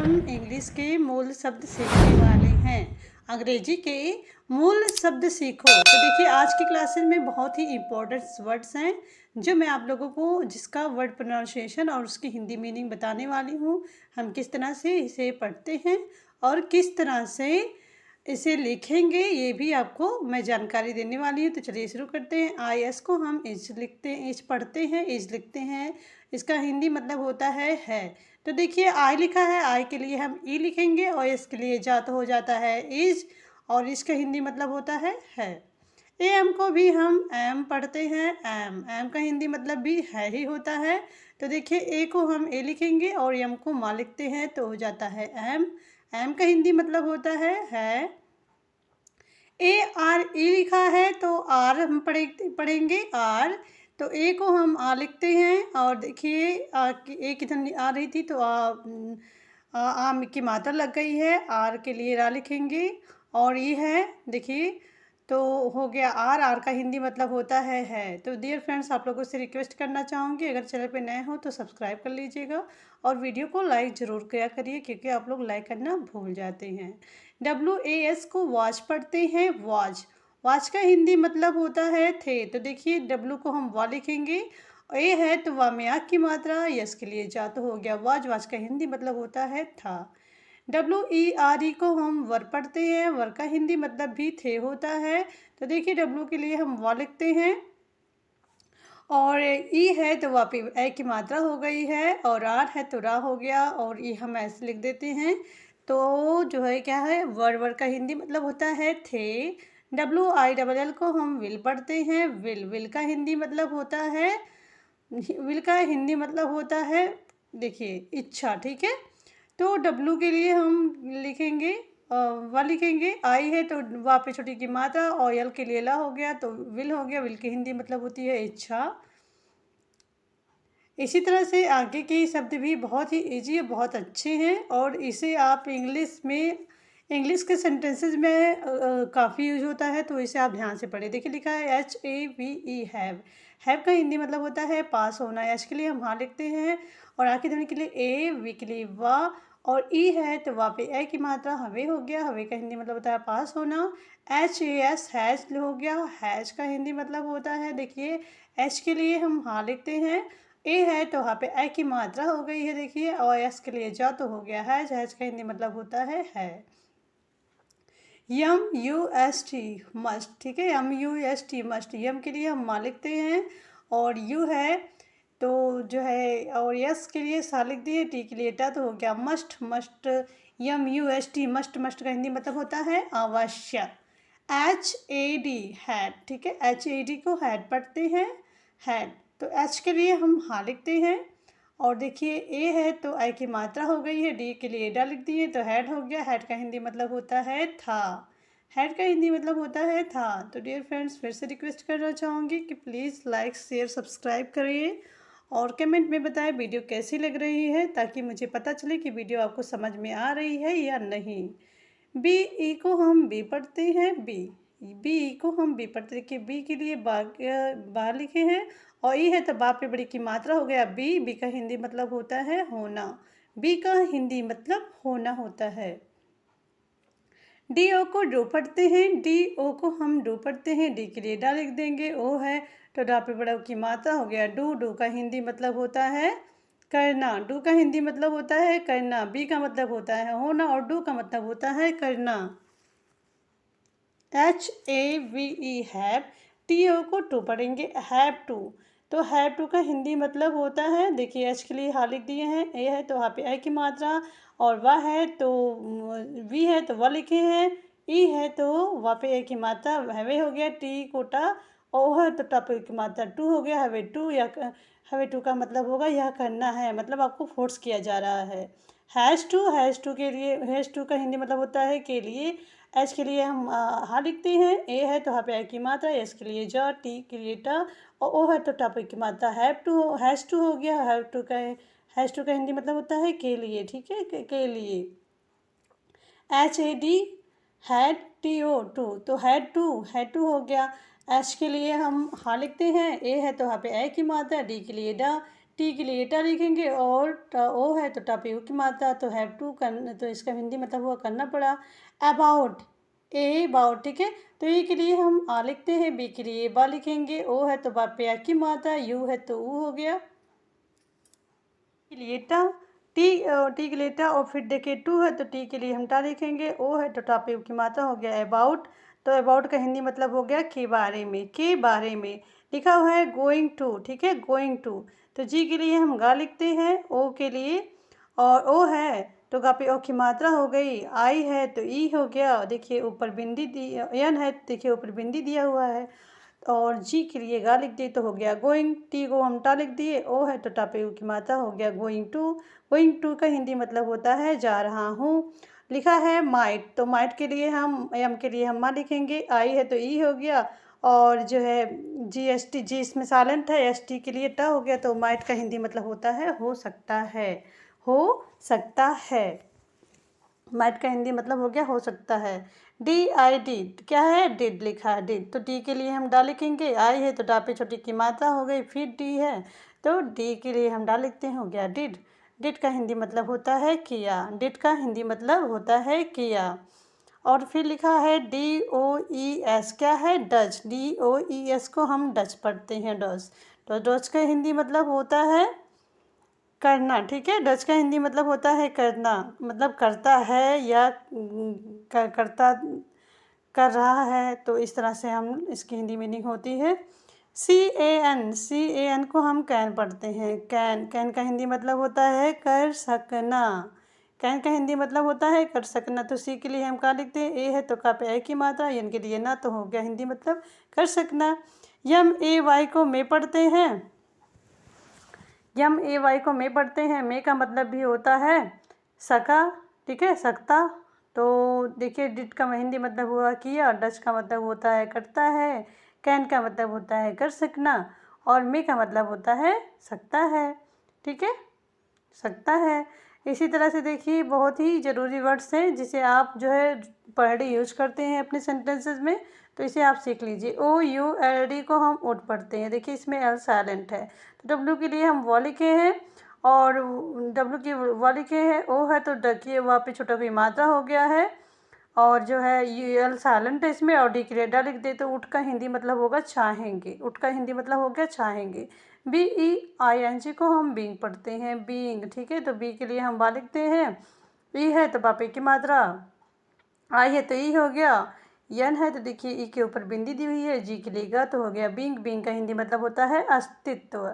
हम इंग्लिश के मूल शब्द सीखने वाले हैं। अंग्रेजी के मूल शब्द सीखो। तो देखिए आज की क्लासेस में बहुत ही इम्पोर्टेंट वर्ड्स हैं जो मैं आप लोगों को जिसका वर्ड प्रोनाउंसिएशन और उसकी हिंदी मीनिंग बताने वाली हूँ। हम किस तरह से इसे पढ़ते हैं और किस तरह से इसे लिखेंगे ये भी आपको मैं जानकारी देने वाली हूँ। तो चलिए शुरू करते हैं। आई एस को हम इज लिखते हैं, इज पढ़ते हैं, इज लिखते हैं। इसका हिंदी मतलब होता है। तो देखिए आई लिखा है, आई के लिए हम ई लिखेंगे और एस के लिए जा तो हो जाता है इज, और इसका हिंदी मतलब होता है। ए एम को भी हम एम पढ़ते हैं, एम एम का हिंदी मतलब भी है ही होता है। तो देखिए ए को हम ए लिखेंगे और एम को माँ लिखते हैं तो हो जाता है एम, एम का हिंदी मतलब होता है। ए आर ई लिखा है तो आर हम पढ़ेंगे आर। तो ए को हम आ लिखते हैं और देखिए ए किधर आ रही थी तो आम की मात्रा लग गई है, आर के लिए रा लिखेंगे और ये है देखिए तो हो गया आर, आर का हिंदी मतलब होता है। तो डियर फ्रेंड्स आप लोगों से रिक्वेस्ट करना चाहूँगी अगर चैनल पे नए हो तो सब्सक्राइब कर लीजिएगा और वीडियो को लाइक ज़रूर किया करिए क्योंकि आप लोग लाइक करना भूल जाते हैं। WAS को वॉच पढ़ते हैं, वॉच। वॉच का हिंदी मतलब होता है थे। तो देखिए डब्लू को हम वा लिखेंगे, ए है तो वा में आँख की मात्रा, यस के लिए जा तो हो गया वॉच, वॉच का हिंदी मतलब होता है था। WERE को हम वर पढ़ते हैं, वर का हिंदी मतलब भी थे होता है। तो देखिए डब्लू के लिए हम वा लिखते हैं और ई है तो वहाँ पे ए की मात्रा हो गई है और आर है तो रा हो गया और ई हम ऐसे लिख देते हैं। तो जो है क्या है वर का हिंदी मतलब होता है थे। WILL को हम विल पढ़ते हैं, विल का हिंदी मतलब होता है, विल का हिंदी मतलब होता है देखिए इच्छा, ठीक है। तो डब्लू के लिए हम लिखेंगे वा लिखेंगे, आई है तो वहाँ पे छोटी की मात्रा और यल के लिए ला हो गया तो विल हो गया, विल की हिंदी मतलब होती है इच्छा। इसी तरह से आगे के शब्द भी बहुत ही इजी और बहुत अच्छे हैं और इसे आप इंग्लिश के सेंटेंसेस में काफ़ी यूज होता है तो इसे आप ध्यान से पढ़ें। देखिए लिखा है HAVE हैव का हिंदी मतलब होता है पास होना। एच के लिए हम हाँ लिखते हैं और आगे ध्वनि के लिए ए, वी के लिए वाह और ई है तो वहाँ पे ए की मात्रा हवे हो गया, हवे का हिंदी मतलब होता है पास होना। HAS हैज हो गया, हैज का हिंदी मतलब होता है देखिए एच के लिए हम हाँ लिखते हैं, ए है तो वहाँ पे ए की मात्रा हो गई है देखिए और एस के लिए जा तो हो गया है, हैज का हिंदी मतलब होता है। MUST मस्ट, ठीक है, MUST मस्ट, यम के लिए हम माँ लिखते हैं और यू है तो जो है और यस के लिए सा लिख दिए, टी के लिए टा तो हो गया must, must MUST must, must का हिंदी मतलब होता है आवश्यक। HAD हैड, ठीक है, HAD को हैड पढ़ते हैं हैड। तो एच के लिए हम हाँ लिखते हैं और देखिए ए है तो आई की मात्रा हो गई है, डी के लिए डा लिख दिए तो हेड हो गया, हेड का हिंदी मतलब होता है था, हेड का हिंदी मतलब होता है था। तो डियर फ्रेंड्स फिर से रिक्वेस्ट करना चाहूँगी कि प्लीज़ लाइक शेयर सब्सक्राइब करिए और कमेंट में बताएं वीडियो कैसी लग रही है ताकि मुझे पता चले कि वीडियो आपको समझ में आ रही है या नहीं। BE को हम बी पढ़ते हैं, बी को हम बी पढ़ते हैं कि बी के लिए बा लिखे हैं और ई है तो बाप पे बड़ी की मात्रा हो गया बी का हिंदी मतलब होता है होना, बी का हिंदी मतलब होना होता है। DO को डो पढ़ते हैं, DO को हम डो पढ़ते हैं, डी के लिए डा लिख देंगे, ओ है तो डा पे बड़ा की मात्रा हो गया डू का हिंदी मतलब होता है करना, डू का हिंदी मतलब होता है करना, बी का मतलब होता है होना और डू का मतलब होता है करना। HAVE हैव, TO को टू पढ़ेंगे हैव टू, तो हैव टू का हिंदी मतलब होता है देखिए एच के लिए हाँ लिख दिए हैं, ए है तो वहाँ पे आई की मात्रा और वह है तो वी है तो वह लिखे हैं, ई है तो वहाँ पे ए की मात्रा हवे हो गया, टी को टा, ओ है तो टप की मात्रा टू हो गया, हवे टू या हवे टू का मतलब होगा यह करना है, मतलब आपको फोर्स किया जा रहा है। हैज़ टू के लिए हैज़ टू का हिंदी मतलब होता है के लिए, एच के लिए हम हाँ लिखते हैं, ए है तो यहाँ पे आई की मात्रा, एस के लिए जा, टी के लिए टा और ओ है तो टॉपिक की मात्रा हैज़ टू हो गया, हैज़ टू का हिंदी मतलब होता है के लिए, ठीक है, के लिए। HAD हैड, TO टू, तो हैड टू हो गया, एच के लिए हम हाँ लिखते हैं, ए है तो यहाँ पे ए की मात्रा, डी के लिए डा, टी के लिए टा लिखेंगे और ओ है तो टापी की मात्रा, तो हैव टू करना, तो इसका हिंदी मतलब हुआ करना पड़ा। अबाउट, ए अबाउट, ठीक है। तो ए के लिए हम आ लिखते हैं, बी के लिए बा लिखेंगे, ओ है तो बा पे की मात्रा, यू है तो ऊ हो गया के लिए टा, टी के लिए टा, और फिर देखिए टू है तो टी के लिए हम टा लिखेंगे, ओ है तो टापे की मात्रा हो गया अबाउट। तो अबाउट का हिंदी मतलब हो गया के बारे में, के बारे में। लिखा हुआ है गोइंग टू, ठीक है, गोइंग टू। तो जी के लिए हम गा लिखते हैं, ओ के लिए, और ओ है तो गा पे ओ की मात्रा हो गई, आई है तो ई हो गया, देखिए ऊपर बिंदी दी, एन है देखिए ऊपर बिंदी दिया हुआ है, और जी के लिए गा लिख दिए तो हो गया गोइंग, टी को हम टा लिख दिए, ओ है तो टापे ऊ की मात्रा हो गया गोइंग टू। गोइंग टू का हिंदी मतलब होता है जा रहा हूँ। लिखा है माइट, तो माइट के लिए हम एम के लिए हम मा लिखेंगे, आई है तो ई हो गया, और जो है जी एस टी, जी इसमें साइलेंट है, एस टी के लिए टा हो गया, तो माइट का हिंदी मतलब होता है हो सकता है, हो सकता है। माइट का हिंदी मतलब हो गया हो सकता है। डी आई डी क्या है, डिड लिखा है, डिड, तो डी के लिए हम डा लिखेंगे, आई है तो डा पे छोटी की मात्रा हो गई, फिर डी है तो डी के लिए हम डा लिखते हैं, हो गया डिड। डिड का हिंदी मतलब होता है किया, डिड का हिंदी मतलब होता है किया। और फिर लिखा है डी ओ ई एस, क्या है, Dutch, D O E S को हम डच पढ़ते हैं, डच। तो डच का हिंदी मतलब होता है करना, ठीक है। डच का हिंदी मतलब होता है करना, मतलब करता है या करता, कर रहा है, तो इस तरह से हम इसकी हिंदी मीनिंग होती है। सी A N, C A N को हम कैन पढ़ते हैं, कैन, कैन का हिंदी मतलब होता है कर सकना, कैन का हिंदी मतलब होता है कर सकना। तो सी के लिए हम क्या लिखते हैं, ए है तो का पे ए की मात्रा, एन के लिए ना, तो हो गया हिंदी मतलब कर सकना। यम ए वाई को मैं पढ़ते हैं, यम ए वाई को मैं पढ़ते हैं, मैं का मतलब भी होता है सका, ठीक है, सकता। तो देखिए डिड का हिंदी मतलब हुआ किया, डच का मतलब होता है करता है, कैन का मतलब होता है कर सकना, और मे का मतलब होता है सकता है, ठीक है, सकता है। इसी तरह से देखिए बहुत ही ज़रूरी वर्ड्स हैं जिसे आप जो है पर डे यूज करते हैं अपने सेंटेंसेस में, तो इसे आप सीख लीजिए। ओ यू एल डी को हम उठ पढ़ते हैं, देखिए इसमें एल साइलेंट है, तो डब्ल्यू के लिए हम वो लिखे हैं, और डब्ल्यू की वो लिखे हैं, ओ है तो डकिए वहाँ पे छोटा कोई मात्रा हो गया है, और जो है यू एल साइलेंट है इसमें, और डी के लिए डा लिख दे, तो उठ का हिंदी मतलब होगा चाहेंगे, उठ का हिंदी मतलब हो गया चाहेंगे। B E I N G को हम बीइंग पढ़ते हैं, बीइंग, ठीक है, तो बी के लिए हम बा लिखते हैं, ई है तो बापे की मात्रा, आई है तो ई हो गया, यन है तो देखिए ई के ऊपर बिंदी दी हुई है, जी के लिए गा तो हो गया बीइंग, बीइंग का हिंदी मतलब होता है अस्तित्व,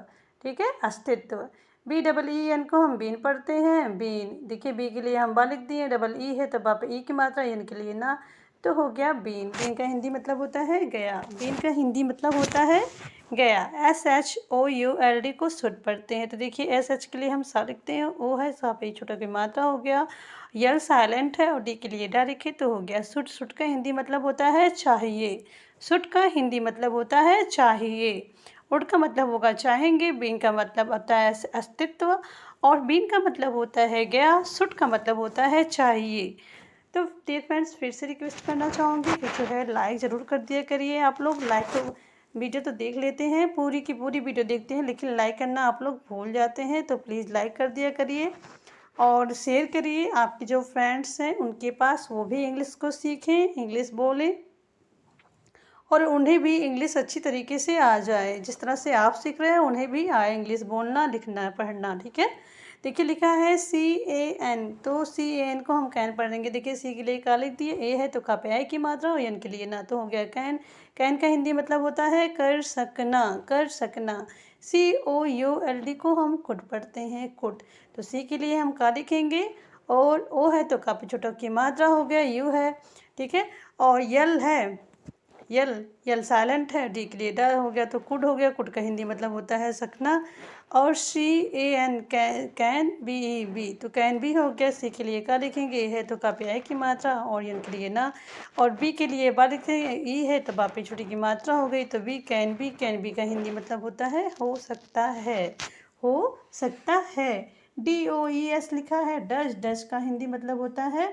ठीक है, अस्तित्व। बी डबल ई एन को हम बीन पढ़ते हैं, बीन, देखिए बी के लिए हम बा लिख दिए, डबल ई है तो बाप ई की मात्रा, एन के लिए ना, तो हो गया बीन। बीन का हिंदी मतलब होता है गया, बीन का हिंदी मतलब होता है गया। S H O U L D को सुट पढ़ते हैं, तो देखिए एस एच के लिए हम सा लिखते हैं, ओ है सा पे छोटा की मात्रा हो गया, यल साइलेंट है, और डी के लिए डा लिखे तो हो गया सुट। सुट का हिंदी मतलब होता है चाहिए, सुट का हिंदी मतलब होता है चाहिए। उड का मतलब होगा चाहेंगे, बीन का मतलब होता है अस्तित्व, और बीन का मतलब होता है गया, सुट का मतलब होता है चाहिए। तो डियर फ्रेंड्स फिर से रिक्वेस्ट करना चाहूँगी कि जो है लाइक ज़रूर कर दिया करिए आप लोग। लाइक तो वीडियो तो देख लेते हैं, पूरी की पूरी वीडियो देखते हैं, लेकिन लाइक करना आप लोग भूल जाते हैं, तो प्लीज़ लाइक कर दिया करिए, और शेयर करिए आपके जो फ्रेंड्स हैं उनके पास, वो भी इंग्लिश को सीखें, इंग्लिश बोलें, और उन्हें भी इंग्लिश अच्छी तरीके से आ जाए, जिस तरह से आप सीख रहे हैं उन्हें भी आए इंग्लिश बोलना, लिखना, पढ़ना, ठीक है। देखिए लिखा है सी ए एन, तो सी ए एन को हम कैन पढ़ेंगे, देखिए सी के लिए का लिख दिए, ए है तो का पे आई की मात्रा, और एन के लिए ना, तो हो गया कैन। कैन का हिंदी मतलब होता है कर सकना, कर सकना। सी ओ यू एल डी को हम कुड पढ़ते हैं, कुड, तो सी के लिए हम का लिखेंगे, और ओ है तो का पे छोटा की मात्रा हो गया, यू है, ठीक है, और यल है, यल, यल साइलेंट है, डी के लिए डा हो गया, तो कुड हो गया, कुड का हिंदी मतलब होता है सकना। और C A N can be E B, तो कैन भी हो गया, सी के लिए का लिखेंगे, ए है तो का पे आई की मात्रा, और एन के लिए ना, और बी के लिए बा लिखेंगे, ई है तो बा पे छोटी की मात्रा हो गई, तो बी, कैन बी का हिंदी मतलब होता है हो सकता है, हो सकता है। डी ओ ई एस लिखा है डच, डच का हिंदी मतलब होता है,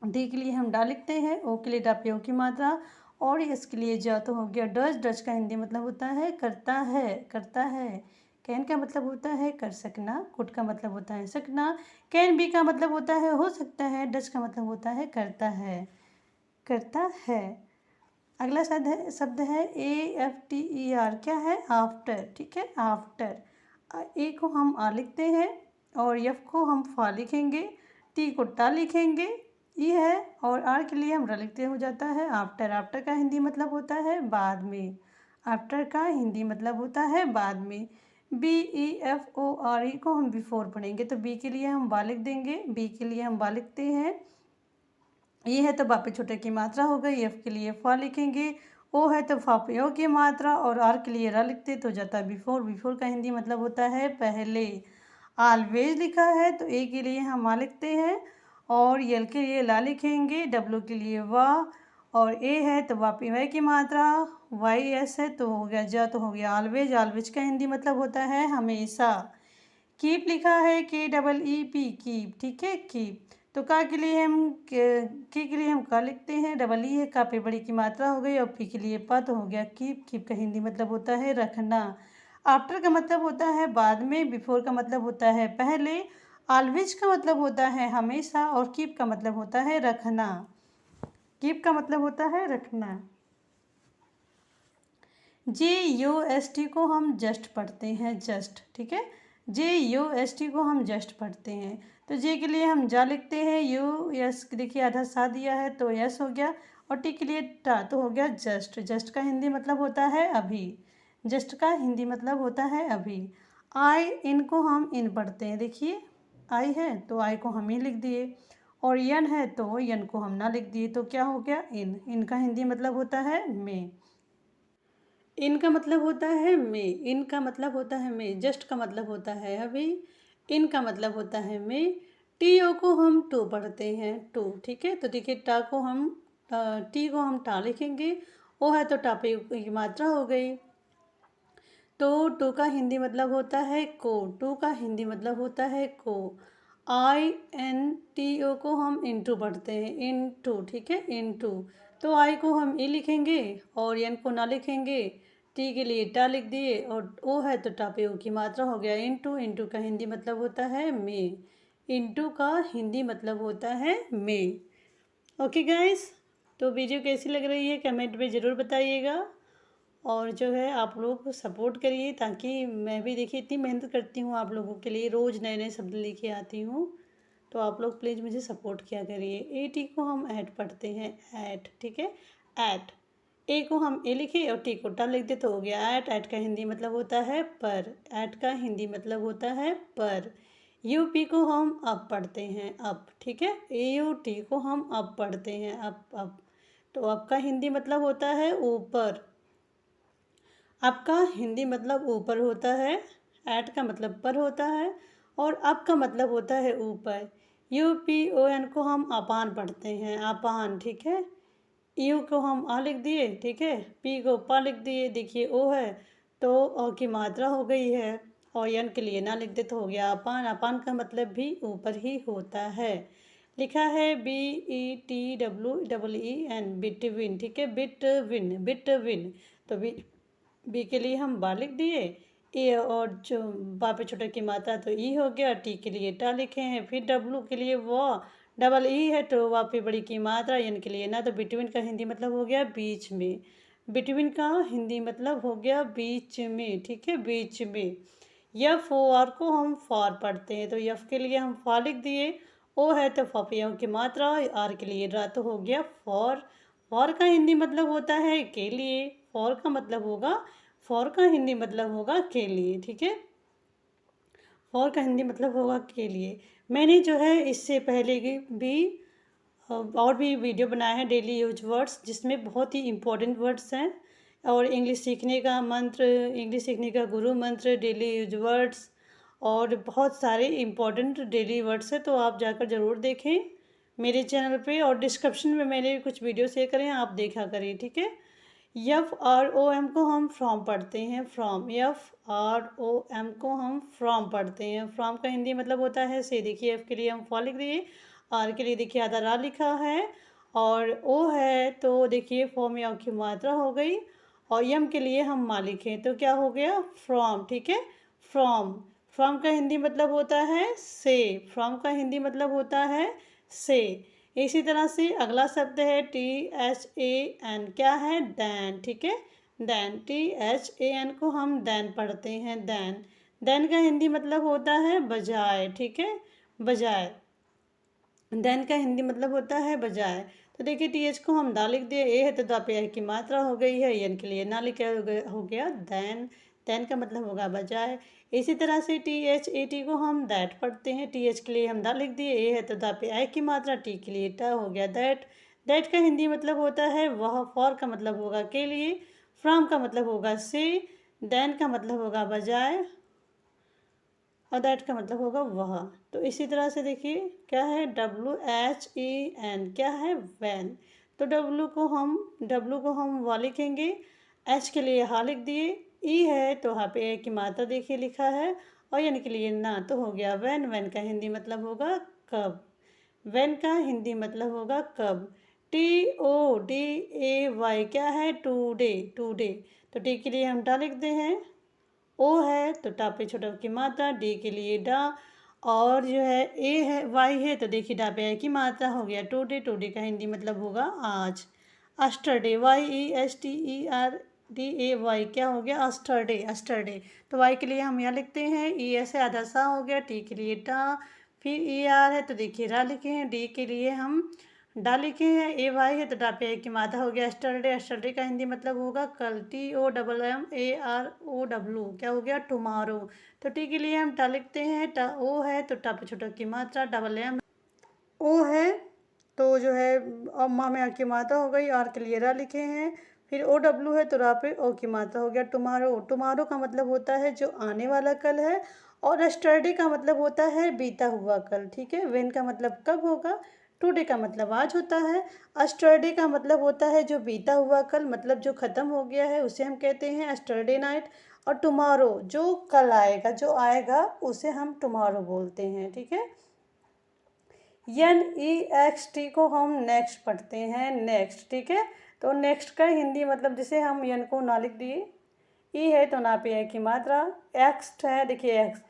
डी के लिए हम डा लिखते हैं, ओ के लिए डा पे ओ की मात्रा, और इसके लिए जा तो हो गया डच, डच का हिंदी मतलब होता है करता है, करता है। कैन का मतलब होता है कर सकना, कुड का मतलब होता है सकना, कैन बी का मतलब होता है हो सकता है, डज का मतलब होता है करता है, करता है। अगला शब्द है AFTER, क्या है? आफ्टर, ठीक है, आफ्टर। ए को हम आ लिखते हैं और एफ को हम फा लिखेंगे, टी को टा लिखेंगे, ई है और आर के लिए हम र लिखते हो जाता है आफ्टर। आफ्टर का हिंदी मतलब होता है बाद में, आफ्टर का हिंदी मतलब होता है बाद में। BEFORE को हम बिफोर पढ़ेंगे, तो बी के लिए हम बा लिख देंगे, बी के लिए हम बा लिखते हैं। ये है तो बापे छोटे की मात्रा हो गई, एफ के लिए फा लिखेंगे, ओ है तो फा पे ओ की मात्रा और आर के लिए रा लिखते तो जाता है बिफोर। बिफोर का हिंदी मतलब होता है पहले। ऑलवेज लिखा है तो ए के लिए हम आ लिखते हैं और यल के लिए ला लिखेंगे, डब्ल्यू के लिए वाह और ए है तो वापी वह की मात्रा, वाई एस है तो हो गया जा, तो हो गया ऑलवेज। ऑलवेज का हिंदी मतलब होता है हमेशा। कीप लिखा है KEEP, कीप, ठीक है, कीप। तो का के लिए हम के लिए हम का लिखते हैं, डबल ई है, का पे बड़ी की मात्रा हो गई और पी के लिए पा, तो हो गया कीप। कीप का हिंदी मतलब होता है रखना। आफ्टर का मतलब होता है बाद में, बिफोर का मतलब होता है पहले, ऑलवेज का मतलब होता है हमेशा और कीप का मतलब होता है रखना। कीप का मतलब होता है रखना। JUST को हम जस्ट पढ़ते हैं, जस्ट, ठीक है, JUST को हम जस्ट पढ़ते हैं। तो जे के लिए हम जा लिखते हैं, यू यस, देखिए आधा सा दिया है तो यस हो गया और टी के लिए टा, तो हो गया जस्ट। जस्ट का हिंदी मतलब होता है अभी, जस्ट का हिंदी मतलब होता है अभी। आई इन को हम इन पढ़ते हैं, देखिए आई है तो आई को हम ही लिख दिए और यन है तो यन को हम ना लिख दिए, तो क्या हो गया इन। इनका हिंदी मतलब होता है में। इनका मतलब होता है में, इनका मतलब होता है में। जस्ट का मतलब होता है अभी, इनका मतलब होता है में। टी ओ को हम टू पढ़ते हैं, टू, ठीक है। तो देखिए टा को हम टी को हम टा लिखेंगे, ओ है तो टापे की मात्रा हो गई। तो टू का हिंदी मतलब होता है को, टू का हिंदी मतलब होता है को। INTO को हम इनटू पढ़ते हैं, इनटू, ठीक है, इनटू। तो आई को हम ई लिखेंगे और एन को ना लिखेंगे, टी के लिए टा लिख दिए और ओ है तो टापे ओ की मात्रा हो गया इनटू। इनटू का हिंदी मतलब होता है में, इनटू का हिंदी मतलब होता है में। ओके गाइस, तो वीडियो कैसी लग रही है कमेंट में ज़रूर बताइएगा और जो है आप लोग सपोर्ट करिए, ताकि मैं भी देखिए इतनी मेहनत करती हूँ आप लोगों के लिए, रोज़ नए नए शब्द लेके आती हूँ, तो आप लोग प्लीज़ मुझे सपोर्ट किया करिए। AT को हम ऐट पढ़ते हैं, ऐट, ठीक है, ऐट। ए को हम ए लिखे और टी को टा लिख दे तो हो गया ऐट। ऐट का हिंदी मतलब होता है पर, ऐट का हिंदी मतलब होता है पर। UP को हम अप पढ़ते हैं, अप, ठीक है, AUT को हम अप पढ़ते हैं, अप, अप। तो अप का हिंदी मतलब होता है ऊपर, आपका हिंदी मतलब ऊपर होता है, ऐट का मतलब पर होता है और अप का मतलब होता है ऊपर। UPON को हम अपान पढ़ते हैं, अपान, ठीक है। यू को हम आ लिख दिए, ठीक है, पी को पा लिख दिए, देखिए ओ है तो ओ की मात्रा हो गई है और यन के लिए ना लिख दे तो हो गया अपान। अपान का मतलब भी ऊपर ही होता है। लिखा है BETWEEN, बिटवीन, ठीक है, बिटविन, बिटविन। तो बी के लिए हम बा लिख दिए, ए और जो बा पे छोटे की मात्रा तो ई हो गया, टी के लिए टा लिखे हैं, फिर डब्लू के लिए वो, डबल ई है तो वा पे बड़ी की मात्रा, एन के लिए ना, तो बिटवीन का हिंदी मतलब हो गया बीच में। बिटवीन का हिंदी मतलब हो गया बीच में, ठीक है, बीच में। यफ ओ आर को हम फार पढ़ते हैं, तो यफ के लिए हम फा लिख दिए, ओ है तो फपियों की मात्रा, आर के लिए रा, तो हो गया फॉर। फॉर का हिंदी मतलब होता है के लिए, फॉर का मतलब होगा, फॉर का हिंदी मतलब होगा के लिए, ठीक है, फॉर का हिंदी मतलब होगा के लिए। मैंने जो है इससे पहले की भी और भी वीडियो बनाए हैं डेली यूज वर्ड्स, जिसमें बहुत ही इम्पोर्टेंट वर्ड्स हैं और इंग्लिश सीखने का मंत्र, इंग्लिश सीखने का गुरु मंत्र, डेली यूज वर्ड्स और बहुत सारे इम्पोर्टेंट डेली वर्ड्स हैं, तो आप जाकर ज़रूर देखें मेरे चैनल पे और डिस्क्रिप्शन में मैंने कुछ वीडियो शेयर करें, आप देखा करिए, ठीक है। FROM को हम फ्रॉम पढ़ते हैं, फ्रॉम, FROM को हम फ्रॉम पढ़ते हैं। फ्रॉम का हिंदी मतलब होता है से, देखिए एफ के लिए हम फॉ लिख दिए, आर के लिए देखिए आधा रा लिखा है और ओ है तो देखिए फॉ में की मात्रा हो गई और यम के लिए हम मालिक हैं, तो क्या हो गया फ्रॉम, ठीक है, फ्रॉम। फ्रॉम का हिंदी मतलब होता है से। फ्रॉम का हिंदी मतलब होता है से। इसी तरह से अगला शब्द है THAN, क्या है? दैन, ठीक है। दैन, THAN को हम दैन पढ़ते हैं, दैन। दैन का हिंदी मतलब होता है बजाय, ठीक है, बजाय। देन का हिंदी मतलब होता है बजाय। तो देखिए TH को हम दा लिख दिए, ए है तो दा पे की मात्रा हो गई है, एन के लिए ना लिखा हो गया दैन। दैन का मतलब होगा बजाय। इसी तरह से THAT को हम दैट पढ़ते हैं, TH के लिए हम दा लिख दिए, ए है तो दा पे आई की मात्रा, टी के लिए टा हो गया दैट। दैट का हिंदी मतलब होता है वह। फॉर का मतलब होगा के लिए। फ्रॉम का मतलब होगा से। देन का मतलब होगा बजाय। और दैट का मतलब होगा वह। तो इसी तरह से देखिए क्या है? WHEN, क्या है? वैन। तो डब्लू को हम वा लिखेंगे, एच के लिए हा लिख दिए, ई है तो हा पे ए की मात्रा देखिए लिखा है, और यानी के लिए ना, तो हो गया वैन। वैन का हिंदी मतलब होगा कब। वैन का हिंदी मतलब होगा कब। TODAY, क्या है? Today, today. तो टी के लिए हम टा लिखते हैं, ओ है तो टा पे छोटा की मात्रा, डी के लिए डा, और जो है ए है, वाई है तो देखिए डा पे आई की मात्रा हो गया टूडे। टूडे का हिंदी मतलब होगा आज। अस्टरडे, YESTERDAY, क्या हो गया? अस्टरडे, अस्टरडे। तो वाई के लिए हम यहाँ लिखते हैं, ई ऐसे आधा सा हो गया, टी के लिए टा, फिर ER है तो देखिए रा लिखे हैं, डी के लिए हम डा लिखे हैं, AY है तो डा पे की मात्रा हो गया एस्टरडे। एस्टरडे का हिंदी मतलब होगा कल, TOMMAROW, क्या हो गया? टुमारो। तो टी के लिए हम टा लिखते हैं, टा ओ है तो टा पे छोटा की मात्रा, डबल एम ओ है तो जो है अम्मा में आ की मात्रा हो गई, आर के लिए रा लिखे हैं, फिर OW है तो रा पे ओ की मात्रा हो गया टुमारो। टुमारो का मतलब होता है जो आने वाला कल है, और एस्टरडे का मतलब होता है बीता हुआ कल, ठीक है। वेन का मतलब कब होगा, टुडे का मतलब आज होता है, एस्टरडे का मतलब होता है जो बीता हुआ कल, मतलब जो ख़त्म हो गया है उसे हम कहते हैं एस्टरडे नाइट। और टुमारो जो कल आएगा, जो आएगा उसे हम टुमारो बोलते हैं, ठीक है। NEXT को हम नेक्स्ट पढ़ते हैं, नेक्स्ट, ठीक है। तो नेक्स्ट का हिंदी मतलब, जैसे हम यन को ना लिख दिए, ई है तो ना पे है की मात्रा, एक्स है देखिए एक्स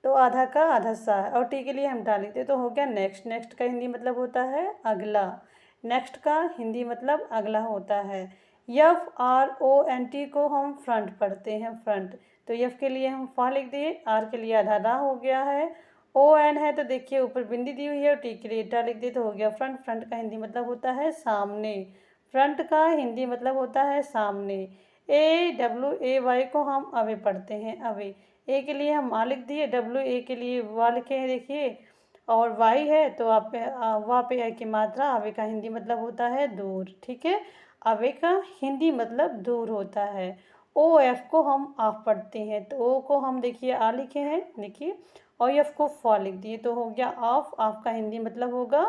तो आधा का आधा सा है, और टी के लिए हम डाल लेते तो हो गया नेक्स्ट। नेक्स्ट का हिंदी मतलब होता है अगला। नेक्स्ट का हिंदी मतलब अगला होता है। FRONT को हम फ्रंट पढ़ते हैं, फ्रंट। तो एफ के लिए हम फा लिख दिए, आर के लिए आधा रा हो गया है, ON है तो देखिए ऊपर बिंदी दी हुई है, और टी के लिए टा लिख दिए तो हो गया फ्रंट। फ्रंट का हिंदी मतलब होता है सामने। फ्रंट का हिंदी मतलब होता है सामने। AWAY को हम अवे पढ़ते हैं, अवे। ए के लिए हम आ लिख दिए, WA के लिए वा लिखे हैं देखिए, और वाई है तो आप वहाँ पे है की मात्रा। अवे का हिंदी मतलब होता है दूर, ठीक है। अवे का हिंदी मतलब दूर होता है। OF को हम ऑफ पढ़ते हैं, तो ओ को हम देखिए आ लिखे हैं, देखिए, और एफ को फॉ लिख दिए तो हो गया ऑफ। ऑफ का हिंदी मतलब होगा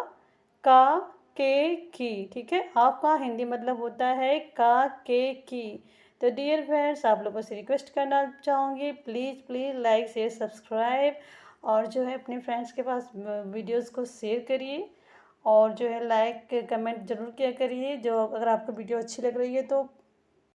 का के की, ठीक है। ऑफ का हिंदी मतलब होता है का के की। तो डियर फ्रेंड्स, आप लोगों से रिक्वेस्ट करना चाहूँगी, please please like share subscribe, और जो है अपने फ्रेंड्स के पास वीडियोस को शेयर करिए, और जो है लाइक कमेंट ज़रूर किया करिए। जो अगर आपको वीडियो अच्छी लग रही है तो